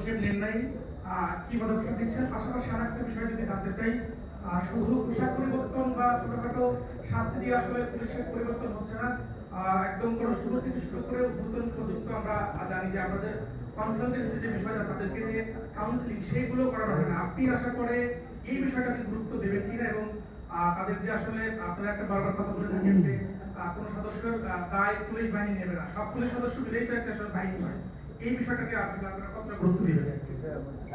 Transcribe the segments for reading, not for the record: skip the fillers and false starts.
পদক্ষেপ নেন নাই, কি পদক্ষেপ দিচ্ছেন? পাশাপাশি আরেকটা বিষয় যদি জানতে চাই, শুধু পোশাক পরিবর্তন বা ছোটখাটো শাস্তি দিয়ে আসলে পুলিশের পরিবর্তন হচ্ছে না। একদম কোনো শুরু থেকে শুরু করে ঊর্ধ্বতন পর্যন্ত আমরা জানি যে আমাদের কনসালটেন্সি যে বিষয়টা তাদেরকে যে কাউন্সিলিং সেইগুলো করানো হয় না। আপনি আশা করে এই বিষয়টাকে গুরুত্ব দেবেন কিনা, এবং তাদের যে আসলে আপনারা একটা বারবার কথা বলে থাকেন যে কোনো সদস্যের দায় পুলিশ বাহিনী নেবে না, সব পুলিশ সদস্য মিলেই তো একটা আসলে বাহিনী হয়। এই বিষয়টাকে আপনারা কতটা গুরুত্ব দিবেন?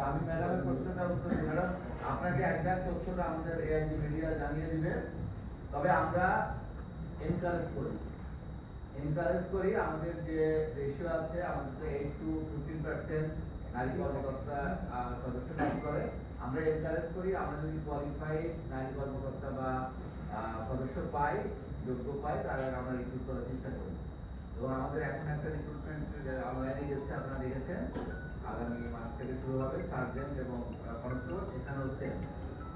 আমি ম্যাডামের প্রশ্নটা উত্তর দিই। ম্যাডাম, আপনাকে একজাক্ট তথ্যটা আমাদের এআইজি মিডিয়া জানিয়ে দিবে। তবে আমরা এনকারেজ করি আমাদের যে রেশিও আছে, আমাদের তো 8 to 15% নারী কর্মকর্তা সদস্য কাজ করে। আমরা এনকারেজ করি, আমরা যদি কোয়ালিফাইড নারী কর্মকর্তা বা সদস্য পাই, যোগ্য পাই, তাহলে আমরা রিক্রুট করার চেষ্টা করি। এবং আমাদের এখন একটা রিক্রুটমেন্ট অনলাইনে গেছে, আপনারা দেখেছেন। আগামী মাস থেকে শুরু হবে সার্জেন্ট এবং কনস্টেবল, এখানেও সেম।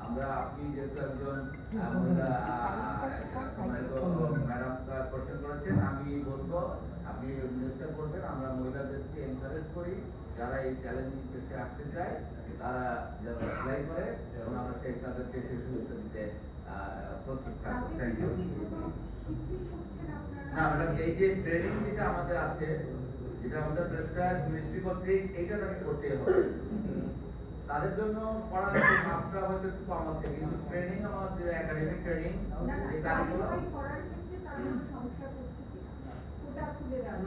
আমরা, আপনি যেহেতু একজন মহিলা ম্যাডাম কোশ্চেন করেছেন, আমি বলবো আপনি চেষ্টা করবেন। আমরা মহিলাদেরকে এনকারেজ করি, যারা এই চ্যালেঞ্জিং পেশে আসতে চায় তারা যেন অ্যাপ্লাই করে, এবং আমরা সেই তাদেরকে সেই সুযোগটা দিতে প্রস্তুত থাকবো। Thank you. না ম্যাডাম, এই যে ট্রেনিং যেটা আমাদের আছে, যেটা আমাদের প্রেসক্রাইব মিনিস্ট্রি কর্তৃক, এইটা তাকে করতে হবে। তাদের জন্য পড়ার মাত্রা হয়তো একটু কম আছে, কিন্তু ট্রেনিং, আমাদের একাডেমিক ট্রেনিং যে কাজগুলো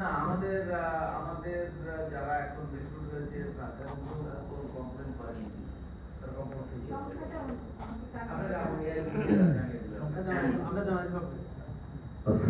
না, আমাদের আমাদের যারা এখন রিক্রুট হয়েছে তাদের কোনো কমপ্লেন করেনি, তারা কমপ্লেন আমরা জানিয়ে দিলাম। আমরা জানাই সব।